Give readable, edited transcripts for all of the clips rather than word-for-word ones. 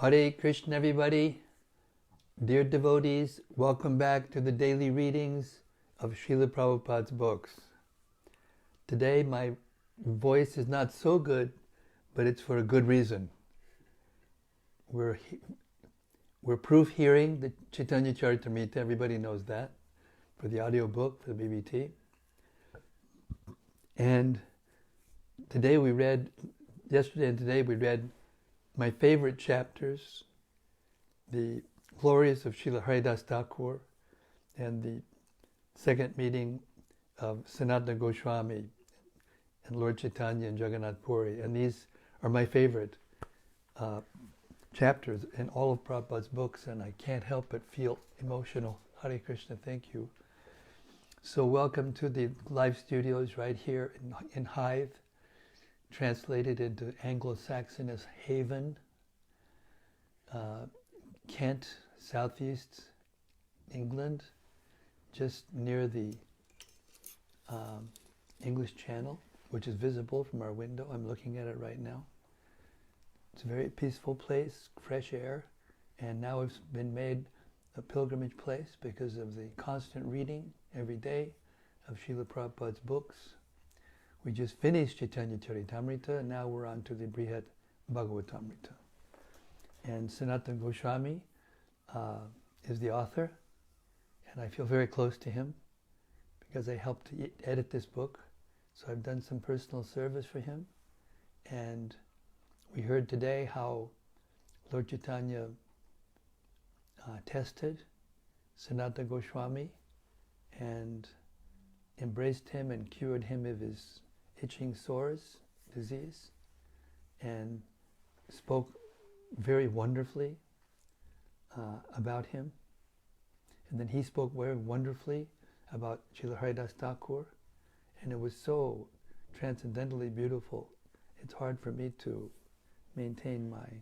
Hare Krishna, everybody. Dear devotees, welcome back to the daily readings of Srila Prabhupada's books. Today my voice is not so good, but it's for a good reason. We're proof hearing the Chaitanya Charitamrita, everybody knows that, for the audio book, for the BBT. And yesterday and today we read my favorite chapters, the Glories of Srila Haridas Thakur and the second meeting of Sanatana Goswami and Lord Chaitanya and Jagannath Puri. And these are my favorite chapters in all of Prabhupada's books, and I can't help but feel emotional. Hare Krishna, thank you. So welcome to the live studios right here in Hive, translated into Anglo-Saxon as Haven, Kent, southeast England, just near the English Channel, which is visible from our window. I'm looking at it right now. It's a very peaceful place, fresh air, and now it's been made a pilgrimage place because of the constant reading every day of Srila Prabhupada's books. We just finished Chaitanya Charitamrta, and now we're on to the Brhad Bhagavatamrta. And Sanatana Goswami is the author, and I feel very close to him because I helped to edit this book. So I've done some personal service for him. And we heard today how Lord Chaitanya tested Sanatana Goswami and embraced him and cured him of his itching sores disease, and spoke very wonderfully about him. And then he spoke very wonderfully about Srila Haridas Thakur, and it was so transcendently beautiful. It's hard for me to maintain my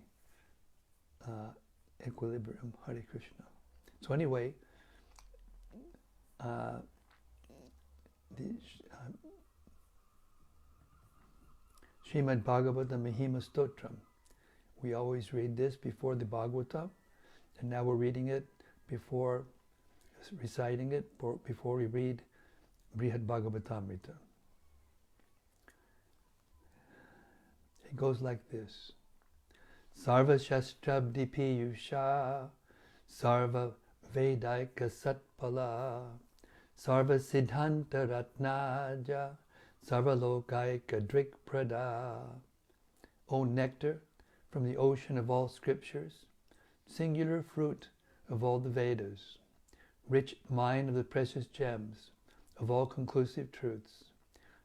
equilibrium. Hare Krishna. So anyway, Srimad Bhagavatamrta Stotram. We always read this before the Bhagavatam, and now we're reading it before, reciting it before we read Brhad Bhagavatamrta. It goes like this. Sarva Shastrabdi Piyusha, Sarva Vedaika Satpala, Sarva Siddhanta Ratnaja, Sarva Lokaika Drikprada. O nectar from the ocean of all scriptures, singular fruit of all the Vedas, rich mine of the precious gems, of all conclusive truths,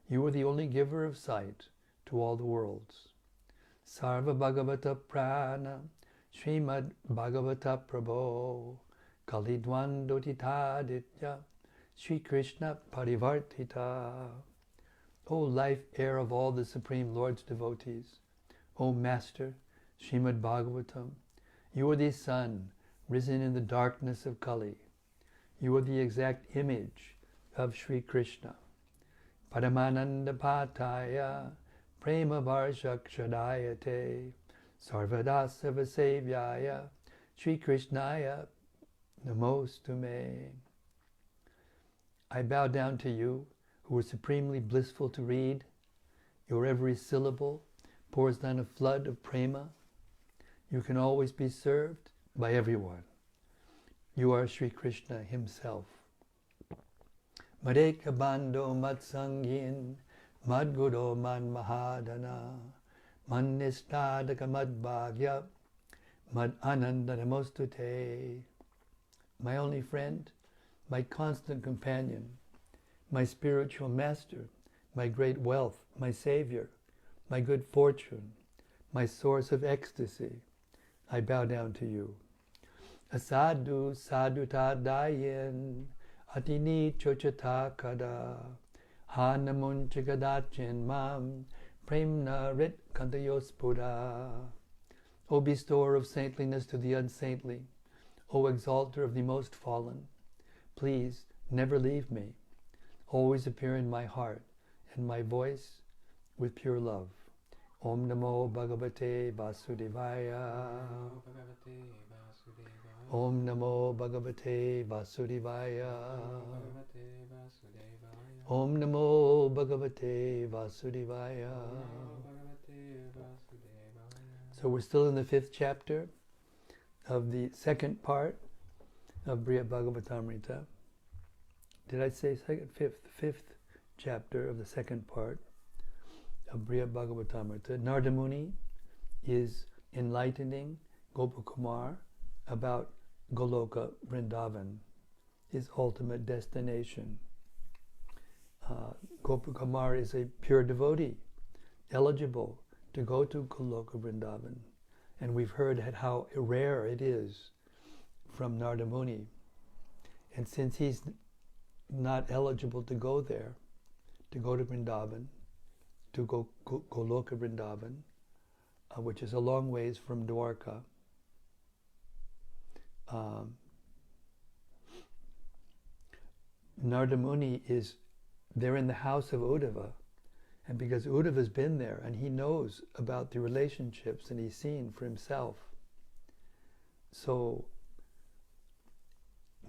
you are the only giver of sight to all the worlds. Sarva Bhagavata Prana, Srimad Bhagavata Prabho, Kalidwandotitaditya, Sri Krishna Parivartita. O life air of all the Supreme Lord's devotees, O Master, Srimad Bhagavatam, you are the sun risen in the darkness of Kali. You are the exact image of Sri Krishna. Paramananda Pataya, Prema Varshakshadayate, Sarvadasa Vasevyaya, Sri Krishnaya, Namostume. I bow down to you, who are supremely blissful to read. Your every syllable pours down a flood of prema. You can always be served by everyone. You are Sri Krishna himself. Madeka Bando Matsangin, Madguro Man Mahadana, Man Nistadaka Madbhagya, Mad Ananda Namostute. My only friend, my constant companion, my spiritual master, my great wealth, my savior, my good fortune, my source of ecstasy, I bow down to you. Asadu saduta dayin, atini chochata kada, hanamun chigadachin mam, premna rit kantayospura. O bestower of saintliness to the unsaintly, O exalter of the most fallen, please never leave me. Always appear in my heart and my voice with pure love. Om Namo Bhagavate Vasudevaya. Om Namo Bhagavate Vasudevaya. Om Namo Bhagavate Vasudevaya. So we're still in the 5th chapter of the second part of Brhad Bhagavatamrta. Did I say second? Fifth chapter of the second part of Brhad Bhagavatamrta. Narada Muni is enlightening Gopakumar about Goloka Vrindavan, his ultimate destination. Gopakumar is a pure devotee, eligible to go to Goloka Vrindavan. And we've heard how rare it is from Narada Muni. And since he's not eligible to go there, to go to Vrindavan, to go Goloka Vrindavan, which is a long ways from Dwarka, Narada Muni is there in the house of Uddhava, and because Uddhava's been there and he knows about the relationships and he's seen for himself, so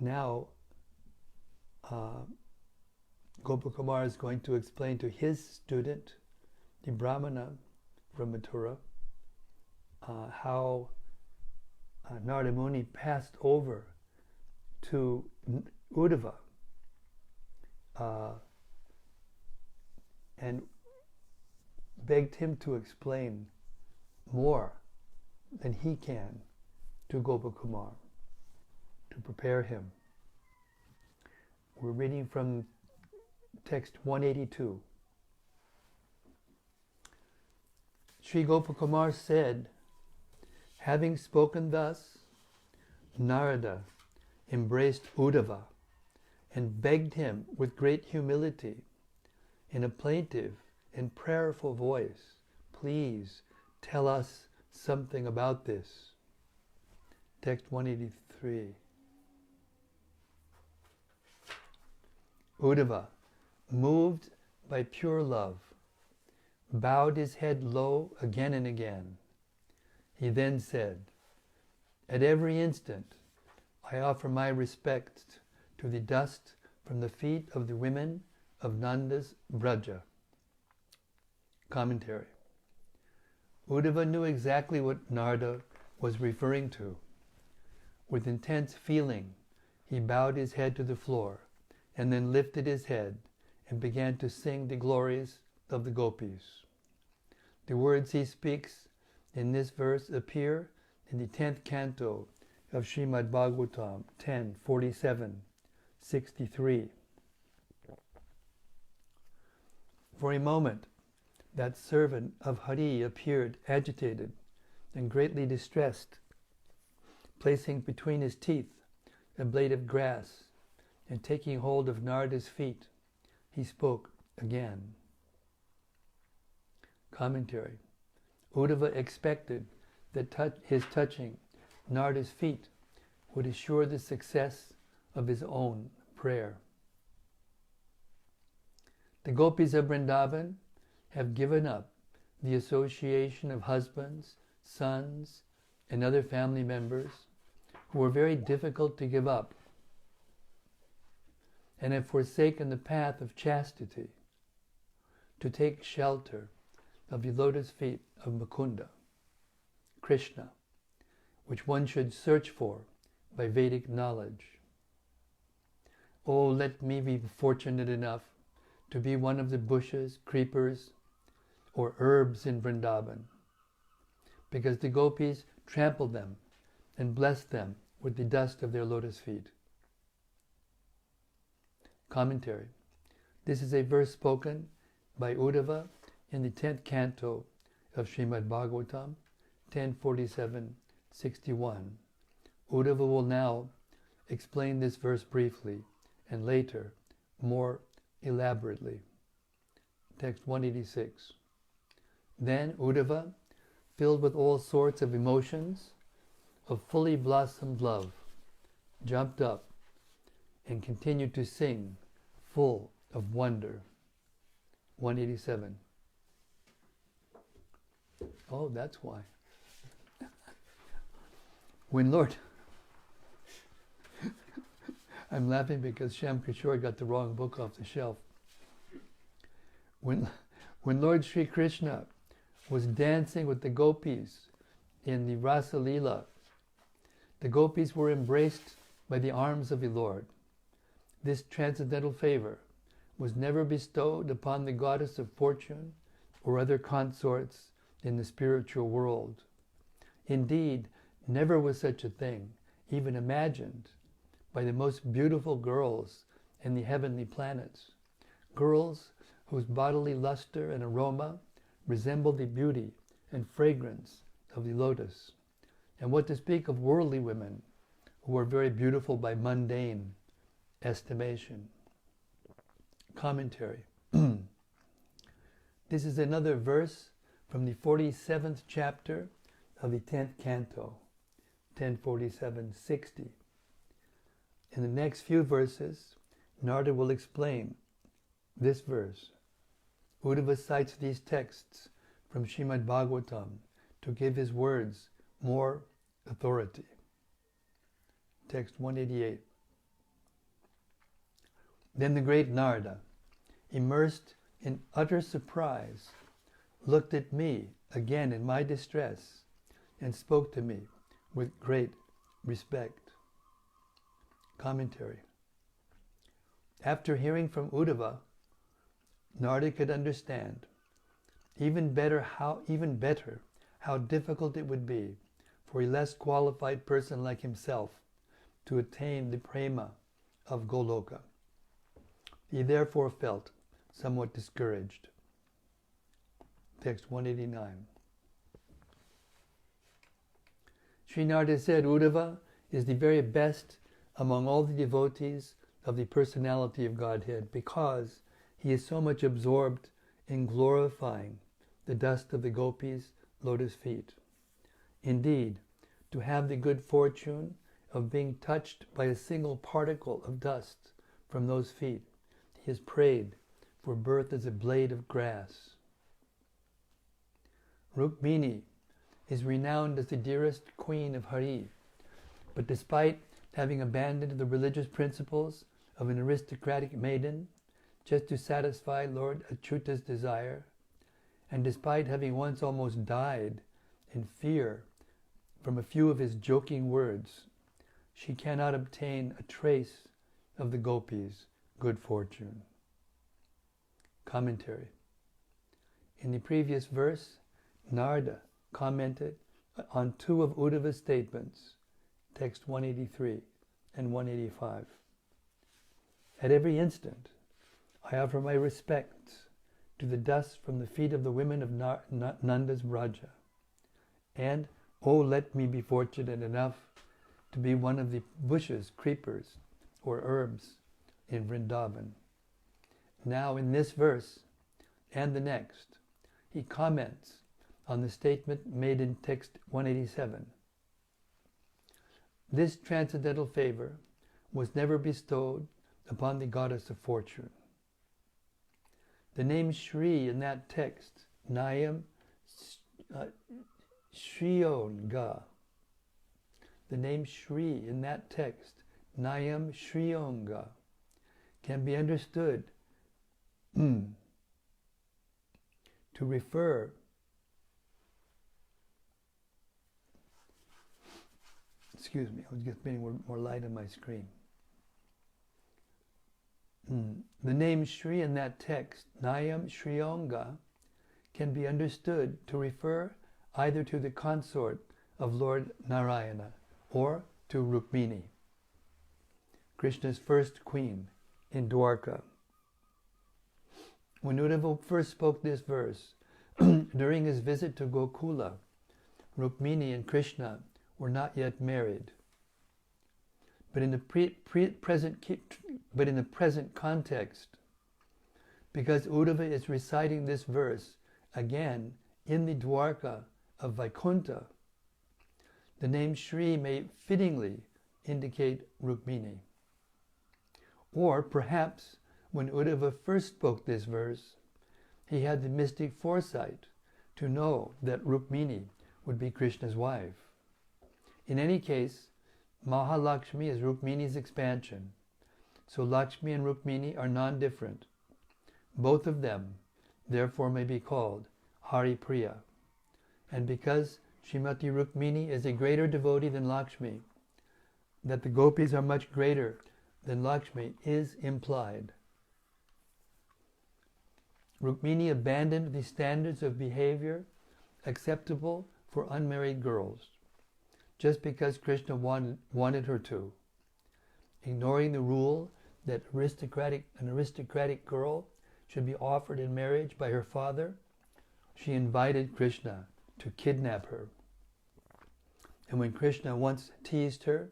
now Gopakumar is going to explain to his student, the Brahmana from Mathura, how Narada Muni passed over to Uddhava and begged him to explain more than he can to Gopakumar, to prepare him. We're reading from text 182. Sri Gopakumar said, having spoken thus, Narada embraced Uddhava and begged him with great humility in a plaintive and prayerful voice, please tell us something about this. Text 183. Uddhava, moved by pure love, bowed his head low again and again. He then said, at every instant I offer my respects to the dust from the feet of the women of Nanda's Braja. Commentary. Uddhava knew exactly what Narada was referring to. With intense feeling, he bowed his head to the floor and then lifted his head and began to sing the glories of the gopis. The words he speaks in this verse appear in the 10th canto of Srimad Bhagavatam 10:47-63. For a moment, that servant of Hari appeared agitated and greatly distressed, placing between his teeth a blade of grass, and taking hold of Narada's feet, he spoke again. Commentary. Uddhava expected that his touching Narada's feet would assure the success of his own prayer. The gopis of Vrindavan have given up the association of husbands, sons, and other family members who were very difficult to give up, and have forsaken the path of chastity to take shelter of the lotus feet of Mukunda, Krishna, which one should search for by Vedic knowledge. Oh, let me be fortunate enough to be one of the bushes, creepers, or herbs in Vrindavan, because the gopis trampled them and blessed them with the dust of their lotus feet. Commentary. This is a verse spoken by Uddhava in the 10th canto of Srimad Bhagavatam 10:47-61. Uddhava will now explain this verse briefly and later more elaborately. Text 186. Then Uddhava, filled with all sorts of emotions of fully blossomed love, jumped up and continued to sing, full of wonder. 187. Oh, that's why. When Lord... I'm laughing because Shyam Kishore got the wrong book off the shelf. When Lord Sri Krishna was dancing with the gopis in the Rasa Leela, the gopis were embraced by the arms of the Lord. This transcendental favor was never bestowed upon the goddess of fortune or other consorts in the spiritual world. Indeed, never was such a thing even imagined by the most beautiful girls in the heavenly planets, girls whose bodily luster and aroma resemble the beauty and fragrance of the lotus. And what to speak of worldly women, who are very beautiful by mundane estimation. Commentary. This is another verse from the 47th chapter of the 10th canto, 1047-60. In the next few verses, Narada will explain this verse. Uddhava cites these texts from Srimad Bhagavatam to give his words more authority. Text 188. Then the great Narada, immersed in utter surprise, looked at me again in my distress and spoke to me with great respect. Commentary. After hearing from Uddhava, Narada could understand even better how difficult it would be for a less qualified person like himself to attain the prema of Goloka. He therefore felt somewhat discouraged. Text 189. Sri Narada said, Uddhava is the very best among all the devotees of the personality of Godhead because he is so much absorbed in glorifying the dust of the gopis' lotus feet. Indeed, to have the good fortune of being touched by a single particle of dust from those feet, he has prayed for birth as a blade of grass. Rukmini is renowned as the dearest queen of Hari, but despite having abandoned the religious principles of an aristocratic maiden just to satisfy Lord Achyuta's desire, and despite having once almost died in fear from a few of his joking words, she cannot obtain a trace of the gopis' good fortune. Commentary. In the previous verse, Narada commented on two of Uddhava's statements, text 183 and 185. At every instant, I offer my respects to the dust from the feet of the women of Nanda's Braja, and, let me be fortunate enough to be one of the bushes, creepers, or herbs in Vrindavan. Now in this verse and the next, he comments on the statement made in text 187. This transcendental favor was never bestowed upon the goddess of fortune. The name Shri in that text, Nayam Shrionga. The name Shri in that text, Nayam Shrionga, can be understood to refer excuse me, I was just getting more light on my screen. The name Shri in that text, Nayam Shrionga, can be understood to refer either to the consort of Lord Narayana or to Rukmini, Krishna's first queen in Dwarka. When Uddhava first spoke this verse, during his visit to Gokula, Rukmini and Krishna were not yet married. But in the present context, because Uddhava is reciting this verse again in the Dwarka of Vaikuntha, the name Shri may fittingly indicate Rukmini. Or perhaps when Uddhava first spoke this verse, he had the mystic foresight to know that Rukmini would be Krishna's wife. In any case, Mahalakshmi is Rukmini's expansion, so Lakshmi and Rukmini are non-different. Both of them, therefore, may be called Hari Priya. And because Srimati Rukmini is a greater devotee than Lakshmi, that the gopis are much greater than Lakshmi is implied. Rukmini abandoned the standards of behavior acceptable for unmarried girls, just because Krishna wanted her to. Ignoring the rule that an aristocratic girl should be offered in marriage by her father, she invited Krishna to kidnap her. And when Krishna once teased her,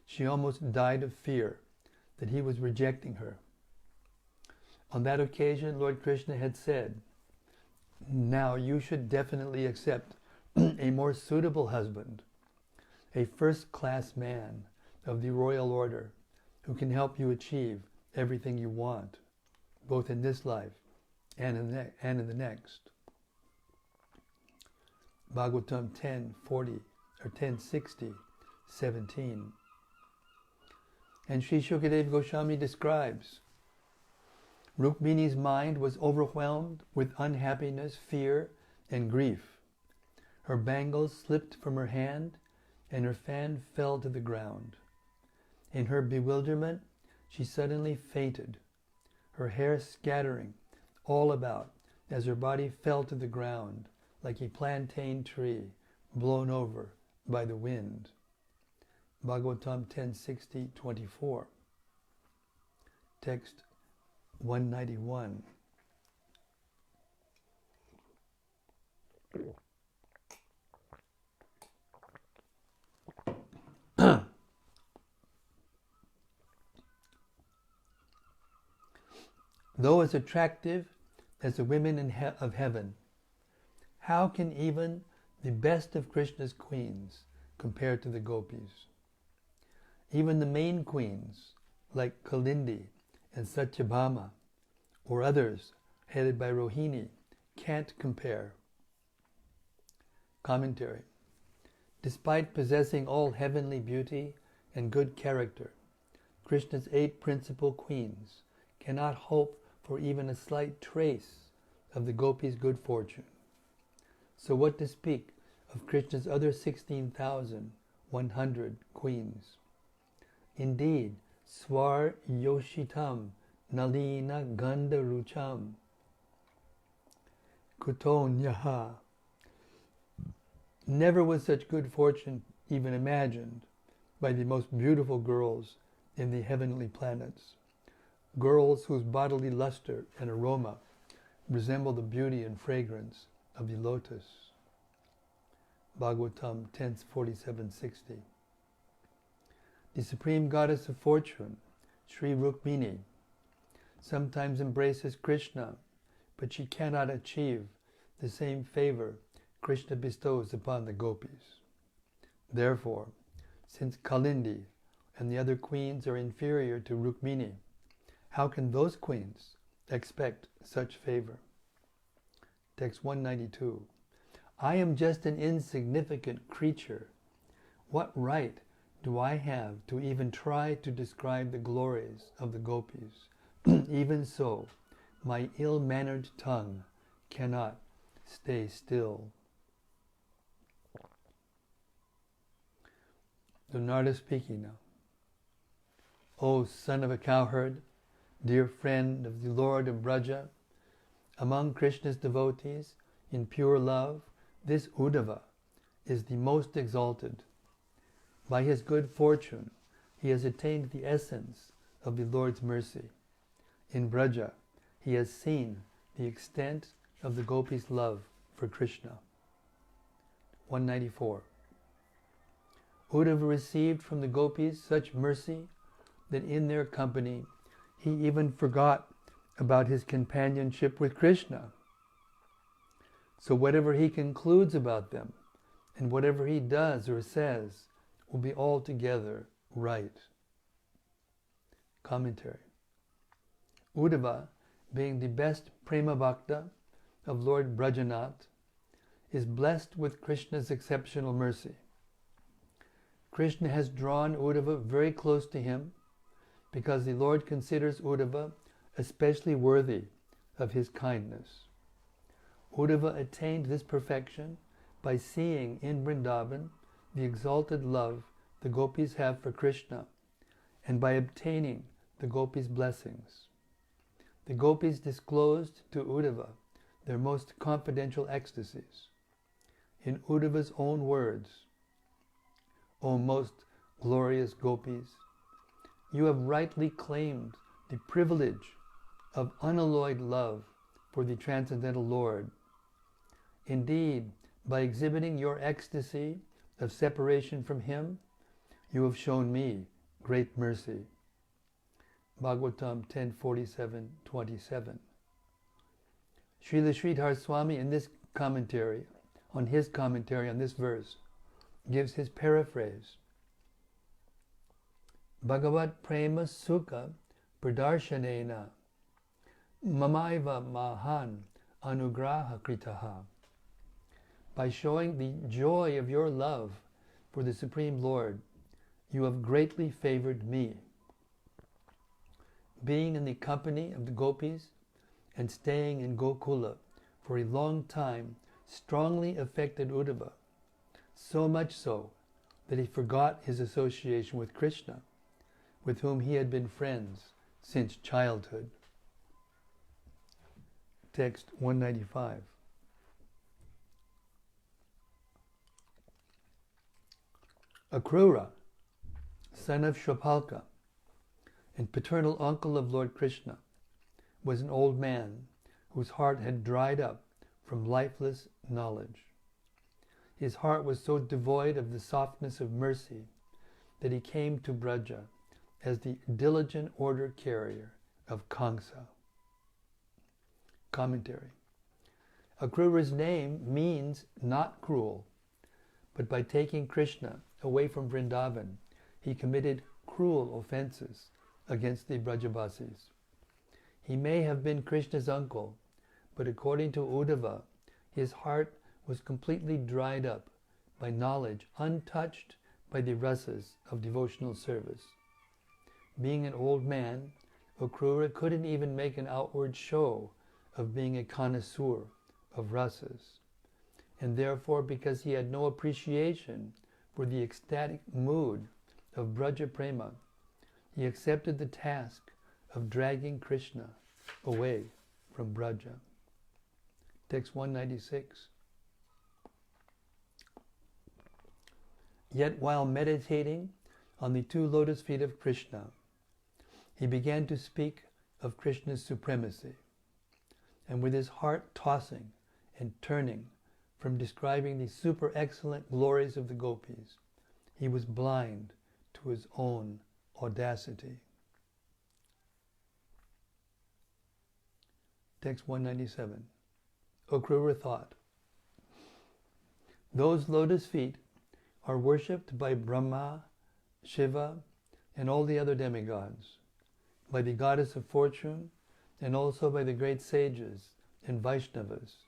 she almost died of fear that he was rejecting her. On that occasion, Lord Krishna had said, "Now you should definitely accept a more suitable husband, a first-class man of the royal order who can help you achieve everything you want, both in this life and in the next." Bhagavatam 10:40 or 10:60, 17. And Sri Shukadeva Goswami describes, Rukmini's mind was overwhelmed with unhappiness, fear, and grief. Her bangles slipped from her hand, and her fan fell to the ground. In her bewilderment, she suddenly fainted, her hair scattering all about as her body fell to the ground like a plantain tree blown over by the wind. Bhagavatam 10:60-24. Text 191. Though as attractive as the women of heaven, how can even the best of Krishna's queens compare to the gopis? Even the main queens, like Kalindi and Satyabhama, or others headed by Rohini, can't compare. Commentary. Despite possessing all heavenly beauty and good character, Krishna's 8 principal queens cannot hope for even a slight trace of the gopis' good fortune. So what to speak of Krishna's other 16,100 queens? Indeed, Swar Yoshitam Nalina Ganda Rucham Kutonyaha. Never was such good fortune even imagined by the most beautiful girls in the heavenly planets. Girls whose bodily luster and aroma resemble the beauty and fragrance of the lotus. Bhagavatam 10:47-60. The supreme goddess of fortune, Sri Rukmini, sometimes embraces Krishna, but she cannot achieve the same favor Krishna bestows upon the gopis. Therefore, since Kalindi and the other queens are inferior to Rukmini, how can those queens expect such favor? Text 192. I am just an insignificant creature. What right do I have to even try to describe the glories of the gopis? Even so, my ill-mannered tongue cannot stay still. So Narada speaking now. O son of a cowherd, dear friend of the Lord of Braja, among Krishna's devotees, in pure love, this Uddhava is the most exalted. By his good fortune, he has attained the essence of the Lord's mercy. In Braja, he has seen the extent of the gopis' love for Krishna. 194. Uddhava received from the gopis such mercy that in their company he even forgot about his companionship with Krishna. So whatever he concludes about them and whatever he does or says will be altogether right. Commentary. Uddhava, being the best prema bhakta of Lord Brajanath, is blessed with Krishna's exceptional mercy. Krishna has drawn Uddhava very close to him because the Lord considers Uddhava especially worthy of his kindness. Uddhava attained this perfection by seeing in Vrindavan the exalted love the gopis have for Krishna and by obtaining the gopis' blessings. The gopis disclosed to Uddhava their most confidential ecstasies. In Uddhava's own words, O most glorious gopis, you have rightly claimed the privilege of unalloyed love for the Transcendental Lord. Indeed, by exhibiting your ecstasy of separation from Him, you have shown me great mercy. Bhagavatam 10:47-27. Srila Sridhar Swami in this commentary, on this verse, gives his paraphrase. Bhagavat prema sukha pradarshanena mamaiva mahan anugraha kritaha. By showing the joy of your love for the Supreme Lord, you have greatly favored me. Being in the company of the gopis and staying in Gokula for a long time strongly affected Uddhava, so much so that he forgot his association with Krishna, with whom he had been friends since childhood. Text 195. Akrura, son of Shopalka and paternal uncle of Lord Krishna, was an old man whose heart had dried up from lifeless knowledge. His heart was so devoid of the softness of mercy that he came to Braja as the diligent order carrier of Kamsa. Commentary. Akrura's name means not cruel, but by taking Krishna away from Vrindavan, he committed cruel offenses against the Brajavasis. He may have been Krishna's uncle, but according to Uddhava, his heart was completely dried up by knowledge, untouched by the rasas of devotional service. Being an old man, Akrura couldn't even make an outward show of being a connoisseur of rasas, and therefore, because he had no appreciation for the ecstatic mood of Braja Prema, he accepted the task of dragging Krishna away from Braja. Text 196. Yet while meditating on the two lotus feet of Krishna, he began to speak of Krishna's supremacy, and with his heart tossing and turning from describing the super excellent glories of the gopis, he was blind to his own audacity. Text 197. Akrura thought, those lotus feet are worshipped by Brahma, Shiva, and all the other demigods, by the goddess of fortune, and also by the great sages and Vaishnavas.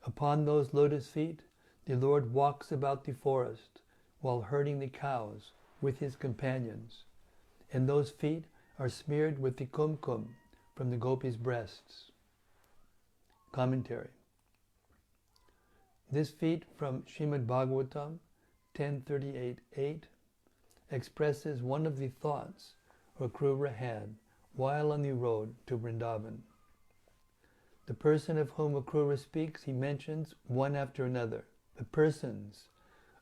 Upon those lotus feet, the Lord walks about the forest while herding the cows with his companions, and those feet are smeared with the kumkum from the gopis' breasts. Commentary. This feat from Srimad Bhagavatam 10:38-8 expresses one of the thoughts Akrura had while on the road to Vrindavan. The person of whom Akrura speaks, he mentions one after another. The persons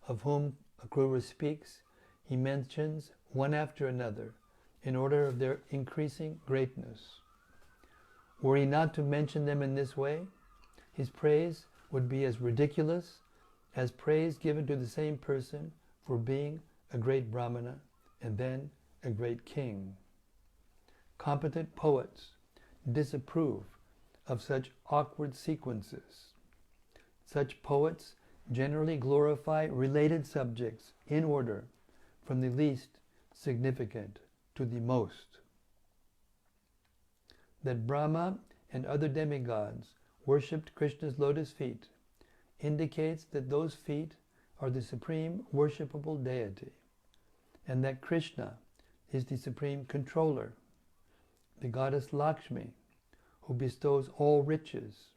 of whom Akrura speaks, he mentions one after another in order of their increasing greatness. Were he not to mention them in this way, his praise would be as ridiculous as praise given to the same person for being a great Brahmana and then a great king. Competent poets disapprove of such awkward sequences. Such poets generally glorify related subjects in order from the least significant to the most. That Brahma and other demigods worshipped Krishna's lotus feet indicates that those feet are the supreme worshipable deity, and that Krishna is the supreme controller. The goddess Lakshmi, who bestows all riches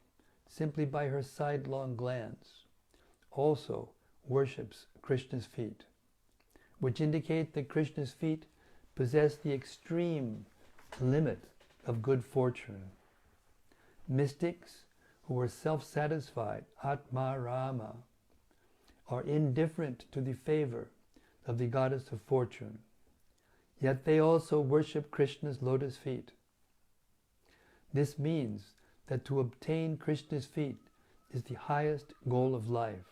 simply by her sidelong glance, also worships Krishna's feet, which indicate that Krishna's feet possess the extreme limit of good fortune. Mystics who are self-satisfied, Atma Rama, are indifferent to the favor of the goddess of fortune, yet they also worship Krishna's lotus feet. This means that to obtain Krishna's feet is the highest goal of life.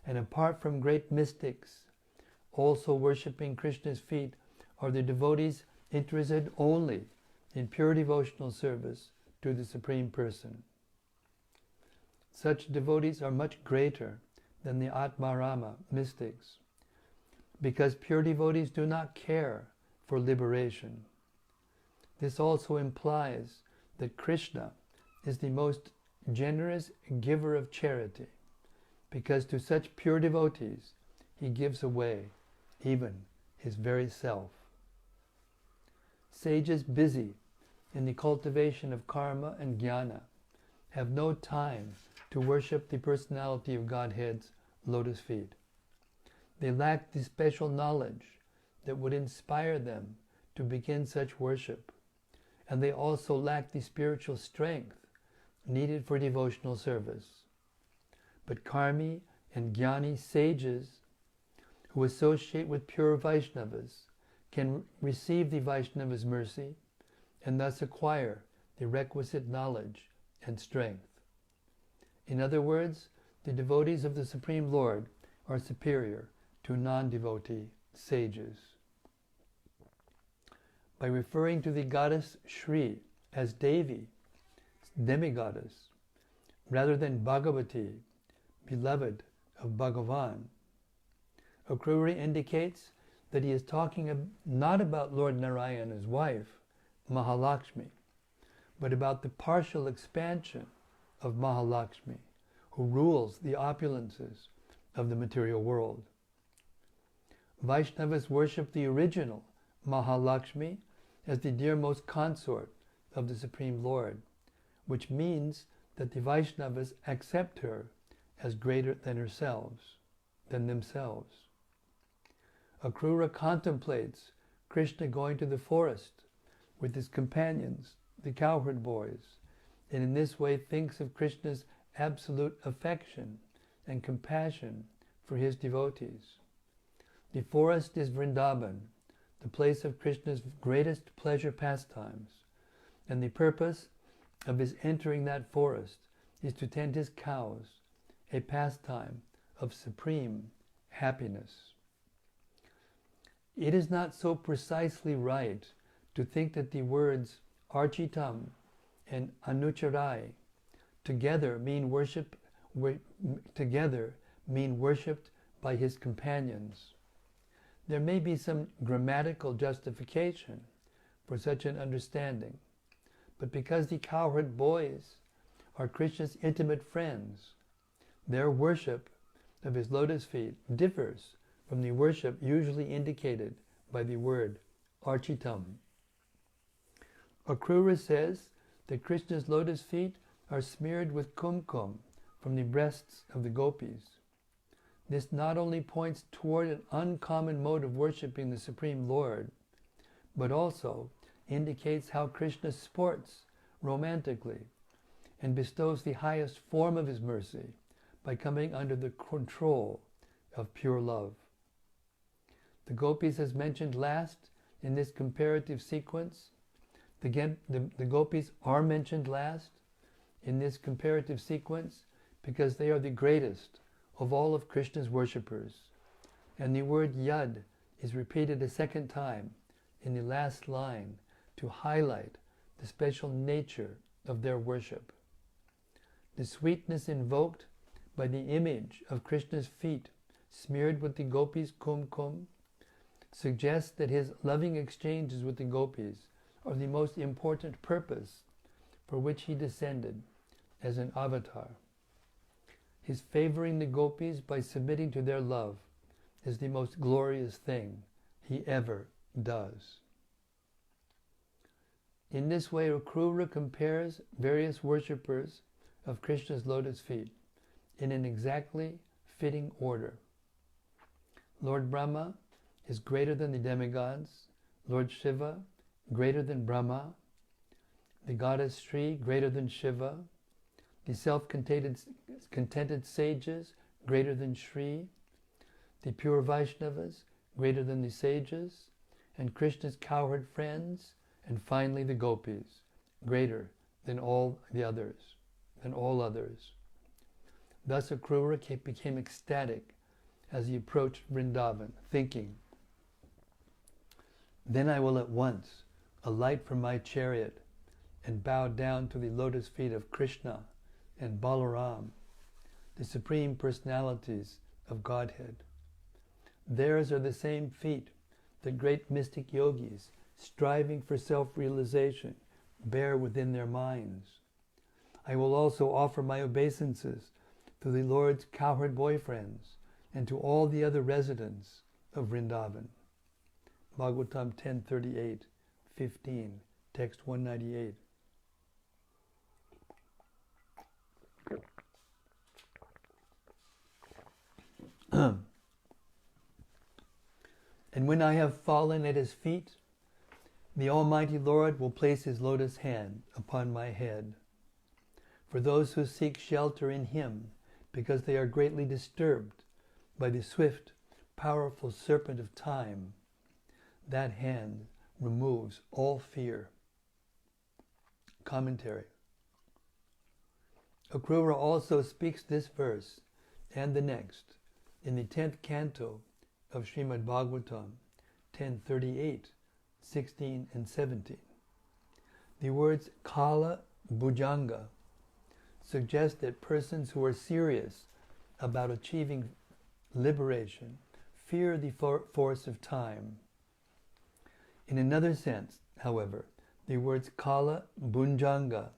And apart from great mystics, also worshipping Krishna's feet are the devotees interested only in pure devotional service to the Supreme Person. Such devotees are much greater than the Atmarama mystics, because pure devotees do not care for liberation. This also implies that Krishna is the most generous giver of charity, because to such pure devotees he gives away even his very self. Sages busy in the cultivation of karma and jnana have no time to worship the personality of Godhead's lotus feet. They lack the special knowledge that would inspire them to begin such worship, and they also lack the spiritual strength needed for devotional service. But karmi and jnani sages who associate with pure Vaishnavas can receive the Vaishnava's mercy and thus acquire the requisite knowledge and strength. In other words, the devotees of the Supreme Lord are superior to non-devotee sages. By referring to the goddess Sri as Devi, demigoddess, rather than Bhagavati, beloved of Bhagavan, Akrura indicates that he is talking not about Lord Narayana's wife, Mahalakshmi, but about the partial expansion of Mahalakshmi, who rules the opulences of the material world. Vaishnavas worship the original Mahalakshmi as the dearmost consort of the Supreme Lord, which means that the Vaishnavas accept her as greater than themselves. Akrura contemplates Krishna going to the forest with his companions, the cowherd boys, and in this way thinks of Krishna's absolute affection and compassion for his devotees. The forest is Vrindavan, the place of Krishna's greatest pleasure pastimes, and the purpose of his entering that forest is to tend his cows, a pastime of supreme happiness. It is not so precisely right to think that the words Architam and Anucharai together mean worshipped by his companions. There may be some grammatical justification for such an understanding, but because the cowherd boys are Krishna's intimate friends, their worship of his lotus feet differs from the worship usually indicated by the word Architam. Akrura says that Krishna's lotus feet are smeared with kumkum from the breasts of the gopis. This not only points toward an uncommon mode of worshipping the Supreme Lord, but also indicates how Krishna sports romantically and bestows the highest form of his mercy by coming under the control of pure love. The gopis, as mentioned last in this comparative sequence, the gopis are mentioned last in this comparative sequence because they are the greatest of all of Krishna's worshippers, and the word yad is repeated a second time in the last line to highlight the special nature of their worship. The sweetness invoked by the image of Krishna's feet smeared with the gopis' kumkum suggests that his loving exchanges with the gopis are the most important purpose for which he descended as an avatar. His favoring the gopis by submitting to their love is the most glorious thing he ever does. In this way, Akrura compares various worshippers of Krishna's lotus feet in an exactly fitting order. Lord Brahma is greater than the demigods, Lord Shiva greater than Brahma, the goddess Sri greater than Shiva, the self-contented sages greater than Sri, the pure Vaishnavas greater than the sages, and Krishna's cowherd friends, and finally the gopis greater than all others. Thus Akrura became ecstatic as he approached Vrindavan, thinking, "Then I will at once alight from my chariot and bow down to the lotus feet of Krishna and Balaram, the Supreme Personalities of Godhead. Theirs are the same feet that great mystic yogis, striving for self-realization, bear within their minds. I will also offer my obeisances to the Lord's cowherd boyfriends and to all the other residents of Vrindavan." Bhagavatam 10:38-15, text 198. And when I have fallen at his feet, the Almighty Lord will place his lotus hand upon my head. For those who seek shelter in him, because they are greatly disturbed by the swift, powerful serpent of time, that hand removes all fear. Commentary. Akrura also speaks this verse and the next in the 10th canto of Srimad Bhagavatam 10:38, 16 and 17. The words Kala Bhujanga suggest that persons who are serious about achieving liberation fear the force of time. In another sense, however, the words Kala Bhujanga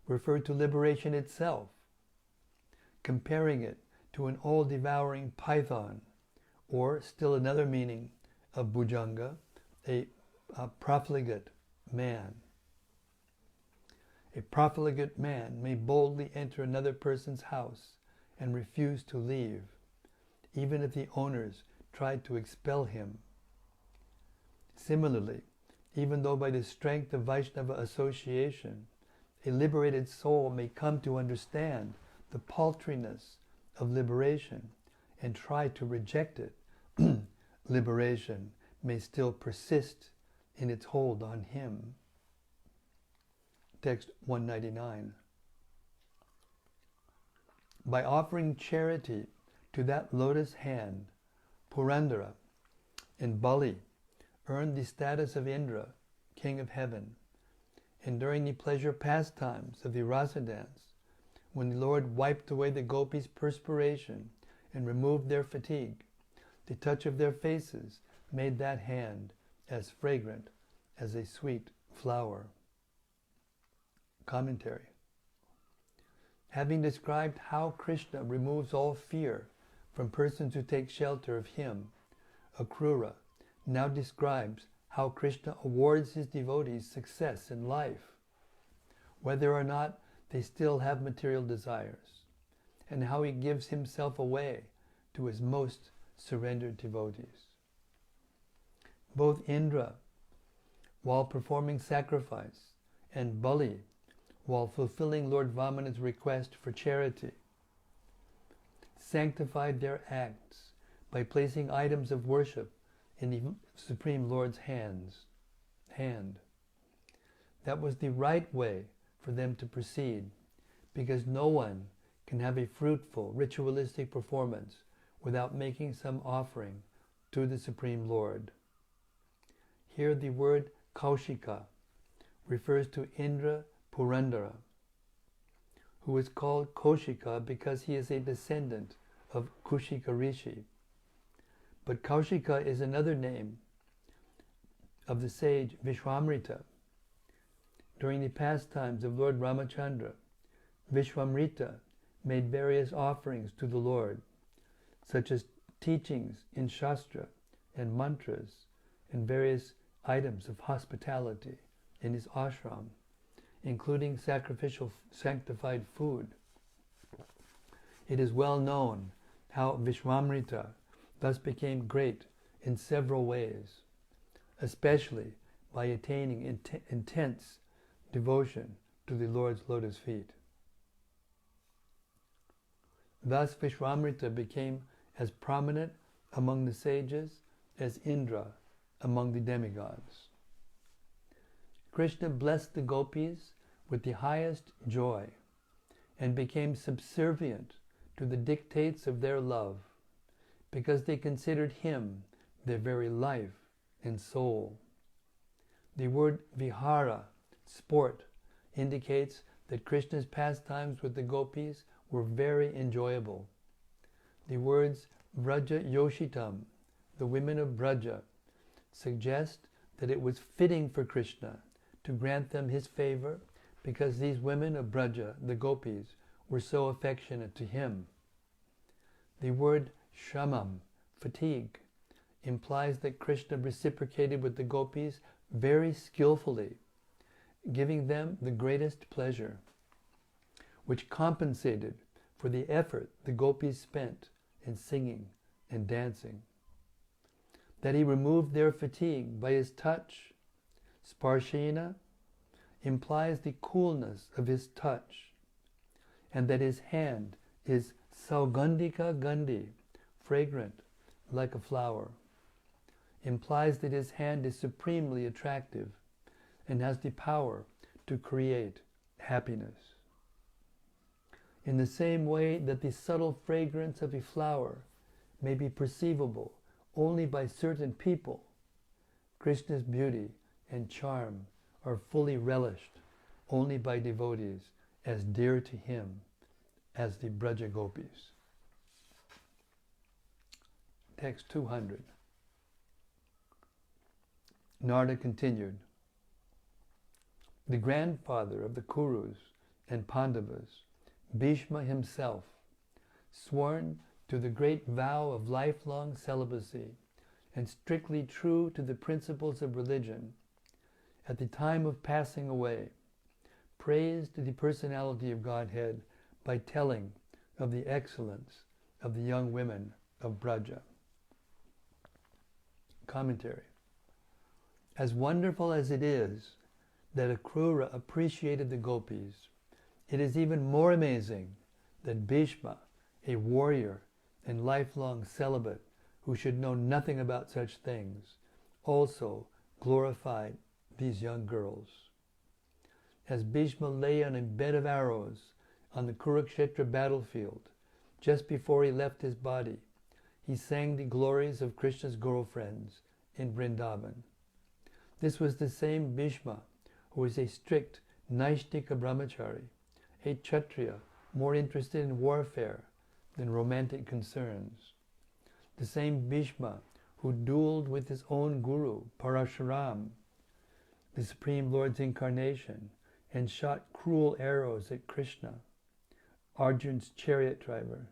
refer to liberation itself, comparing it to an all-devouring python, or still another meaning of Bhujanga, a profligate man. A profligate man may boldly enter another person's house and refuse to leave, even if the owners tried to expel him. Similarly, even though by the strength of Vaishnava association, a liberated soul may come to understand the paltriness of liberation and try to reject it, liberation may still persist in its hold on him. Text 199. By offering charity to that lotus hand, Purandara and Bali earned the status of Indra, king of heaven, and during the pleasure pastimes of the rasa dance, when the Lord wiped away the gopis' perspiration and removed their fatigue, the touch of their faces made that hand as fragrant as a sweet flower. Commentary. Having described how Krishna removes all fear from persons who take shelter of him, Akrura now describes how Krishna awards his devotees success in life, whether or not they still have material desires, and how he gives himself away to his most surrendered devotees. Both Indra, while performing sacrifice, and Bali, while fulfilling Lord Vamana's request for charity, sanctified their acts by placing items of worship in the Supreme Lord's hand. That was the right way for them to proceed, because no one can have a fruitful ritualistic performance without making some offering to the Supreme Lord. Here the word Kaushika refers to Indra Purandara, who is called Kaushika because he is a descendant of Kushika Rishi. But Kaushika is another name of the sage Vishwamrita. During the pastimes of Lord Ramachandra, Vishwamrita made various offerings to the Lord, such as teachings in Shastra and mantras and various items of hospitality in his ashram, including sacrificial sanctified food. It is well known how Vishwamrita thus became great in several ways, especially by attaining intense devotion to the Lord's lotus feet. Thus Vishwamrita became as prominent among the sages as Indra among the demigods. Krishna blessed the gopis with the highest joy and became subservient to the dictates of their love because they considered him their very life and soul. The word vihara, sport, indicates that Krishna's pastimes with the gopis were very enjoyable. The words Vraja Yoshitam, the women of Braja, suggest that it was fitting for Krishna to grant them his favor because these women of Braja, the gopis, were so affectionate to him. The word Shamam, fatigue, implies that Krishna reciprocated with the gopis very skillfully, giving them the greatest pleasure, which compensated for the effort the gopis spent in singing and dancing. That he removed their fatigue by his touch, sparshena, implies the coolness of his touch, and that his hand is saugandhika gandhi, fragrant like a flower, implies that his hand is supremely attractive and has the power to create happiness. In the same way that the subtle fragrance of a flower may be perceivable only by certain people, Krishna's beauty and charm are fully relished only by devotees as dear to him as the Braja Gopis. Text 200. Narada continued, the grandfather of the Kurus and Pandavas, Bhishma himself, sworn to the great vow of lifelong celibacy and strictly true to the principles of religion, at the time of passing away, praised the personality of Godhead by telling of the excellence of the young women of Braja. Commentary. As wonderful as it is that Akrura appreciated the gopis, it is even more amazing that Bhishma, a warrior and lifelong celibate who should know nothing about such things, also glorified these young girls. As Bhishma lay on a bed of arrows on the Kurukshetra battlefield, just before he left his body, he sang the glories of Krishna's girlfriends in Vrindavan. This was the same Bhishma who was a strict Naishtika brahmachari, a Kshatriya more interested in warfare than romantic concerns. The same Bhishma who dueled with his own guru, Parashuram, the Supreme Lord's incarnation, and shot cruel arrows at Krishna, Arjun's chariot driver.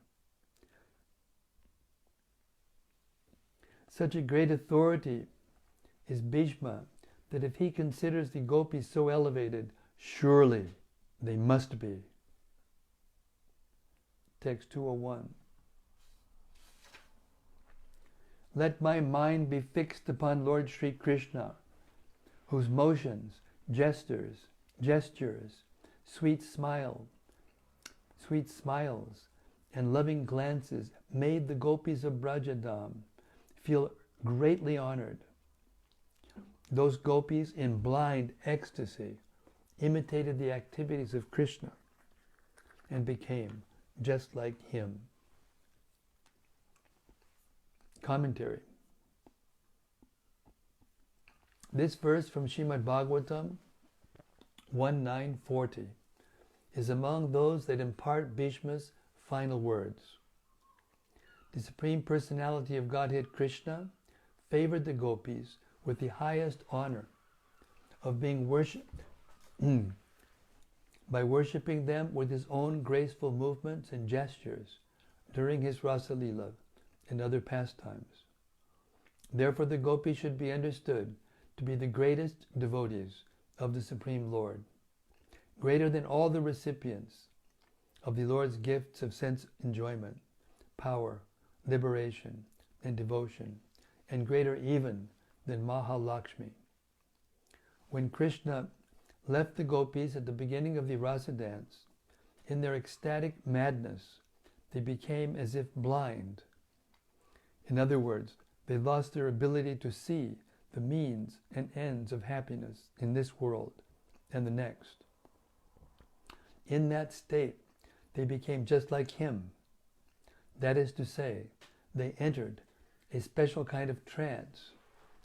Such a great authority is Bhishma that if he considers the gopis so elevated, surely they must be. Text 201. Let my mind be fixed upon Lord Sri Krishna, whose motions, gestures, sweet smiles, and loving glances made the gopis of Brajadam feel greatly honored. Those gopis in blind ecstasy imitated the activities of Krishna and became just like him. Commentary. This verse from Srimad Bhagavatam 1.9.40 is among those that impart Bhishma's final words. The Supreme Personality of Godhead Krishna favored the gopis with the highest honor of being worshipped by worshipping them with his own graceful movements and gestures during his Rasa Leela and other pastimes. Therefore the gopis should be understood to be the greatest devotees of the Supreme Lord, greater than all the recipients of the Lord's gifts of sense enjoyment, power, liberation, and devotion, and greater even than Mahalakshmi. When Krishna left the gopis at the beginning of the rasa dance, in their ecstatic madness, they became as if blind. In other words, they lost their ability to see the means and ends of happiness in this world and the next. In that state, they became just like him. That is to say, they entered a special kind of trance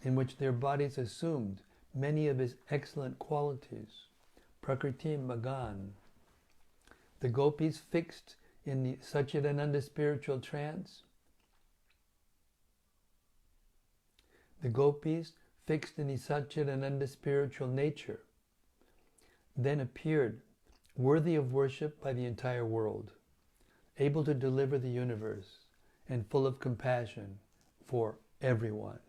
in which their bodies assumed many of his excellent qualities, Prakriti Magan. The gopis fixed in the Satchidananda spiritual trance, spiritual nature, then appeared worthy of worship by the entire world, able to deliver the universe, and full of compassion for everyone.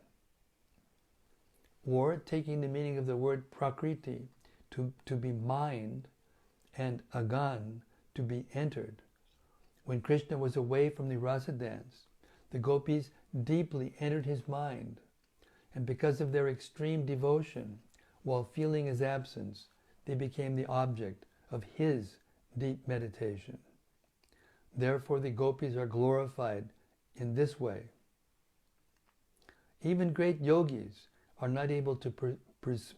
Or, taking the meaning of the word Prakriti to be mind, and Agan to be entered, when Krishna was away from the rasa dance, the gopis deeply entered his mind, and because of their extreme devotion, while feeling his absence, they became the object of his deep meditation. Therefore the gopis are glorified in this way. Even great yogis are not able to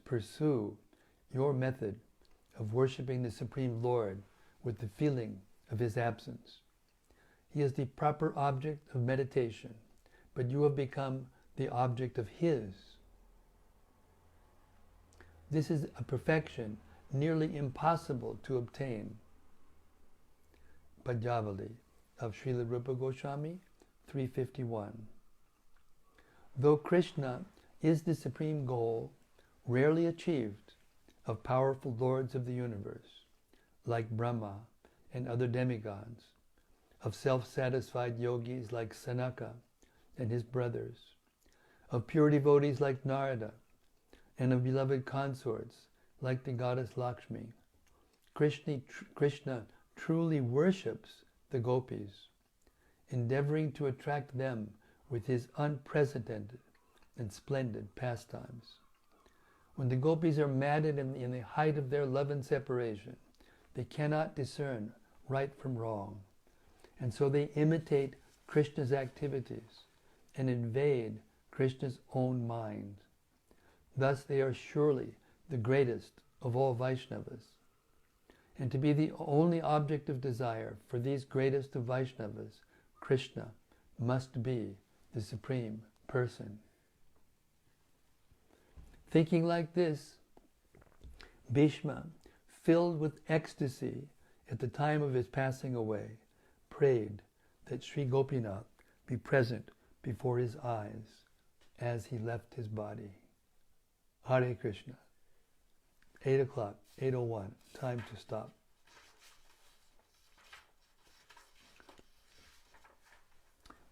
pursue your method of worshipping the Supreme Lord with the feeling of his absence. He is the proper object of meditation, but you have become the object of his. This is a perfection nearly impossible to obtain. Pajavali of Srila Rupa Goswami 351. Though Krishna is the supreme goal, rarely achieved, of powerful lords of the universe, like Brahma and other demigods, of self-satisfied yogis like Sanaka and his brothers, of pure devotees like Narada, and of beloved consorts like the goddess Lakshmi, Krishna truly worships the gopis, endeavoring to attract them with his unprecedented and splendid pastimes. When the gopis are maddened in the height of their love and separation, they cannot discern right from wrong, and so they imitate Krishna's activities and invade Krishna's own mind. Thus they are surely the greatest of all Vaishnavas. And to be the only object of desire for these greatest of Vaishnavas, Krishna must be the Supreme Person. Thinking like this, Bhishma, filled with ecstasy at the time of his passing away, prayed that Sri Gopinath be present before his eyes as he left his body. Hare Krishna. 8 o'clock, 8:01, time to stop.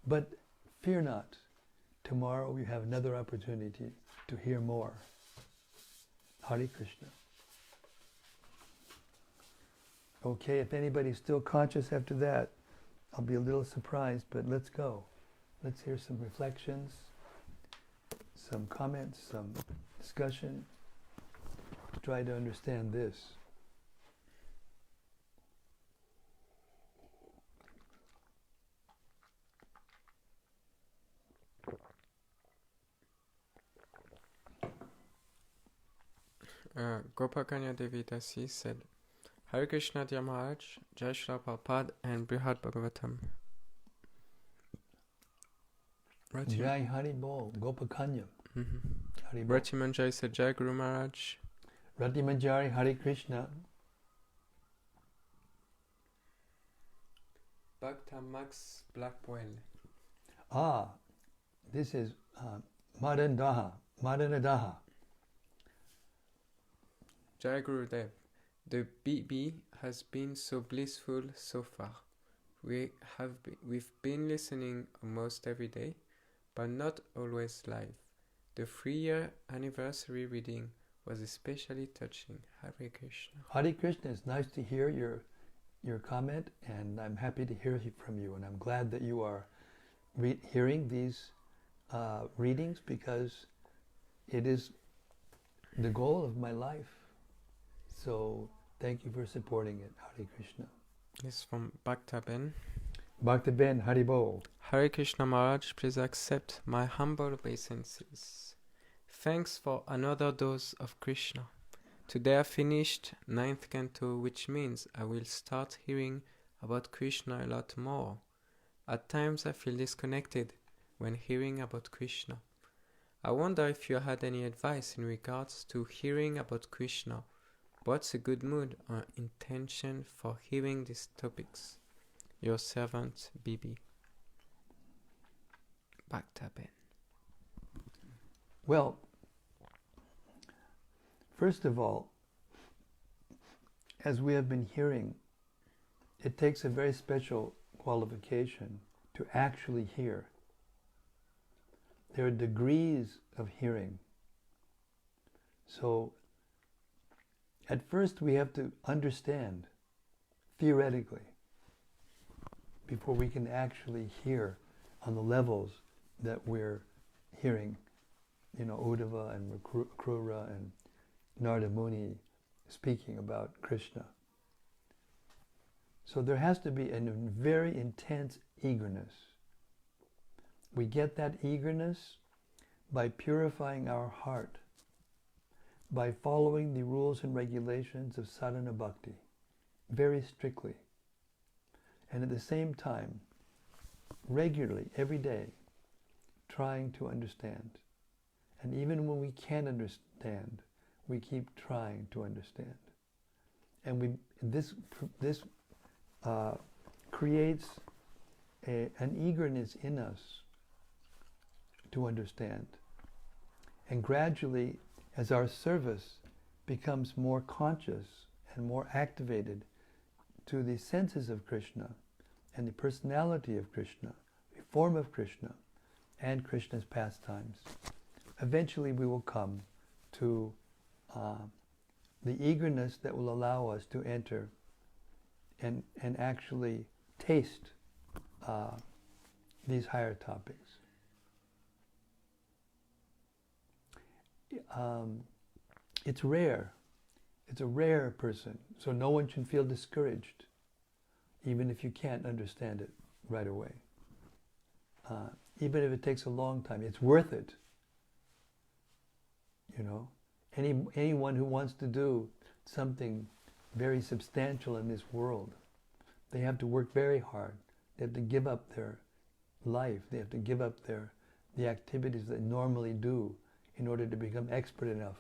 But fear not, tomorrow we have another opportunity to hear more. Hare Krishna. Okay, if anybody's still conscious after that, I'll be a little surprised, but let's go. Let's hear some reflections, some comments, some discussion. Try to understand this. Gopakanya Devi Dasi said, Hare Krishna Dear Maharaj, Jai Srila Prabhupada and Brhad Bhagavatam. Jai Hari Bol, Gopakanya. Rati Manjari said, Jai Guru Maharaj. Rati Manjari, Hare Krishna. Bhakta Max Blackwell. This is Madanadaha. Jai Guru Dev. The BB has been so blissful so far. We've been listening almost every day, but not always live. The 3-year anniversary reading was especially touching. Hare Krishna. Hare Krishna, it's nice to hear your comment, and I'm happy to hear from you, and I'm glad that you are hearing these readings, because it is the goal of my life. So thank you for supporting it. Hare Krishna. It's from Bhaktaben. Bhaktaben, Haribol. Hare Krishna Maharaj, please accept my humble obeisances. Thanks for another dose of Krishna. Today I finished 9th canto, which means I will start hearing about Krishna a lot more. At times I feel disconnected when hearing about Krishna. I wonder if you had any advice in regards to hearing about Krishna. What's a good mood or intention for hearing these topics? Your servant, Bibi. Bhaktaben. Well, first of all, as we have been hearing, it takes a very special qualification to actually hear. There are degrees of hearing. So, at first we have to understand, theoretically, before we can actually hear on the levels that we're hearing, Uddhava and Krura and Narada Muni speaking about Krishna. So there has to be a very intense eagerness. We get that eagerness by purifying our heart, by following the rules and regulations of sadhana bhakti very strictly, and at the same time, regularly, every day, trying to understand. And even when we can't understand, we keep trying to understand. And this creates an eagerness in us to understand. And gradually, as our service becomes more conscious and more activated to the senses of Krishna and the personality of Krishna, the form of Krishna, and Krishna's pastimes, eventually we will come to the eagerness that will allow us to enter and actually taste these higher topics. It's rare. It's a rare person. So no one should feel discouraged, even if you can't understand it right away. Even if it takes a long time, it's worth it. Anyone who wants to do something very substantial in this world, they have to work very hard. They have to give up their life. They have to give up the activities they normally do in order to become expert enough,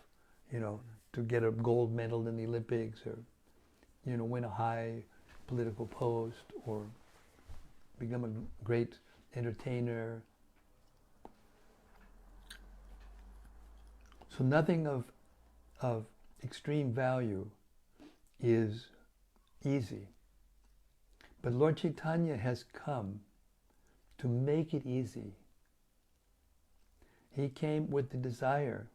to get a gold medal in the Olympics, or, win a high political post, or become a great entertainer. So nothing of extreme value is easy. But Lord Chaitanya has come to make it easy. He came with the desire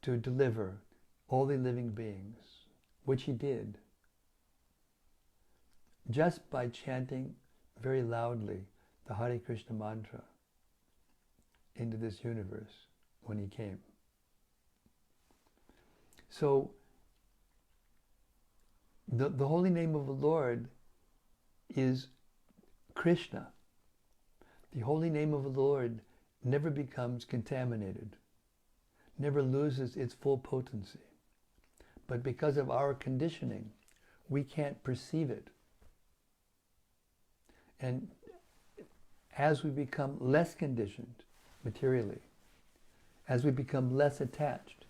to deliver all the living beings, which he did, just by chanting very loudly the Hare Krishna mantra into this universe when he came. So, the holy name of the Lord is Krishna. The holy name of the Lord never becomes contaminated, never loses its full potency. But because of our conditioning, we can't perceive it. And as we become less conditioned materially, as we become less attached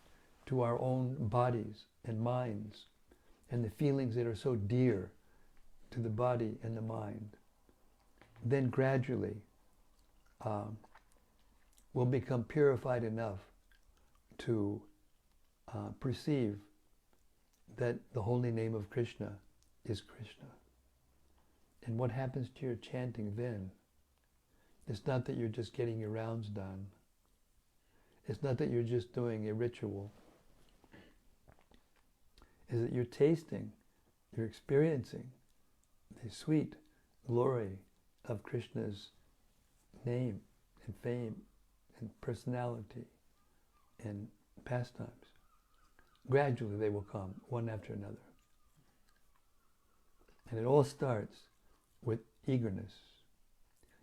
to our own bodies and minds and the feelings that are so dear to the body and the mind, then gradually we'll become purified enough to perceive that the holy name of Krishna is Krishna. And what happens to your chanting then? It's not that you're just getting your rounds done. It's not that you're just doing a ritual. Is that you're tasting, you're experiencing the sweet glory of Krishna's name and fame and personality and pastimes. Gradually they will come, one after another. And it all starts with eagerness.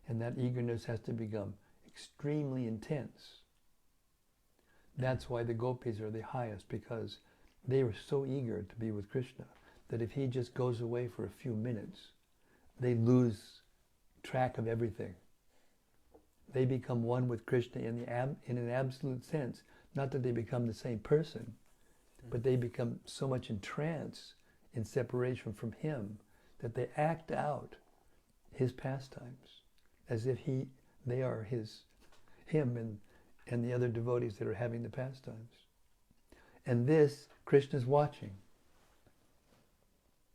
And that eagerness has to become extremely intense. That's why the gopis are the highest, because they were so eager to be with Krishna that if he just goes away for a few minutes, they lose track of everything. They become one with Krishna in an absolute sense. Not that they become the same person, but they become so much entranced in separation from him that they act out his pastimes as if they are him and the other devotees that are having the pastimes. And this, Krishna's watching.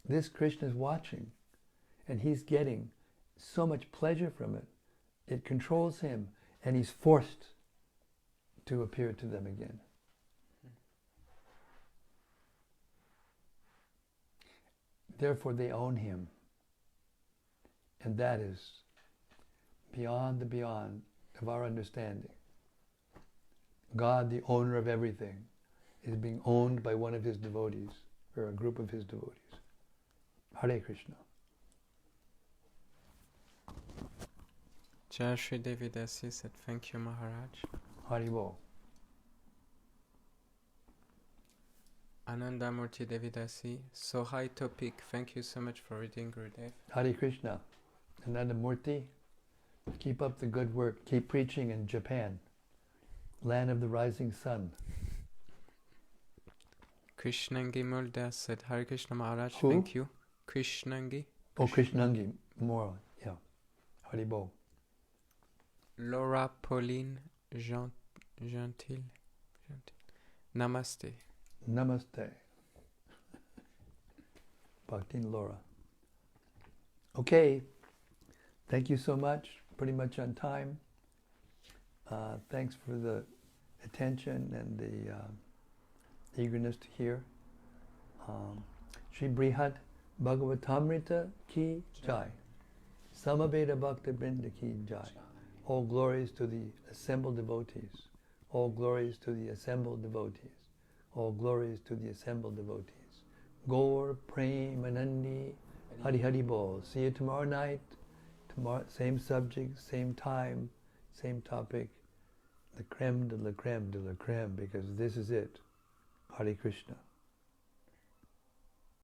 This Krishna's watching. And he's getting so much pleasure from it. It controls him, and he's forced to appear to them again. Therefore they own him. And that is beyond the beyond of our understanding. God, the owner of everything, is being owned by one of his devotees, or a group of his devotees. Hare Krishna. Jai Shri Devi Dasi said, thank you, Maharaj. Haribol. Anandamurti Devidasi, so high topic. Thank you so much for reading, Gurudev. Hare Krishna. Anandamurti, keep up the good work. Keep preaching in Japan, land of the rising sun. Krishnangi Mulda said, Hare Krishna Maharaj, Who? thank you. Krishnangi. Oh, Krishnangi, more, yeah. Haribol. Laura Pauline Gentil. Namaste. Namaste. Bhaktin Laura. Okay, thank you so much. Pretty much on time. Thanks for the attention and the eagerness to hear. Sri Brhad Bhagavatamrta ki jai. Samaveda Bhakta Brinda ki jai. All glories to the assembled devotees. All glories to the assembled devotees. All glories to the assembled devotees. Gaur, Premanandi, Hari Hari Bol. See you tomorrow night. Tomorrow, same subject, same time, same topic. The creme de la creme de la creme, because this is it. Hare Krishna.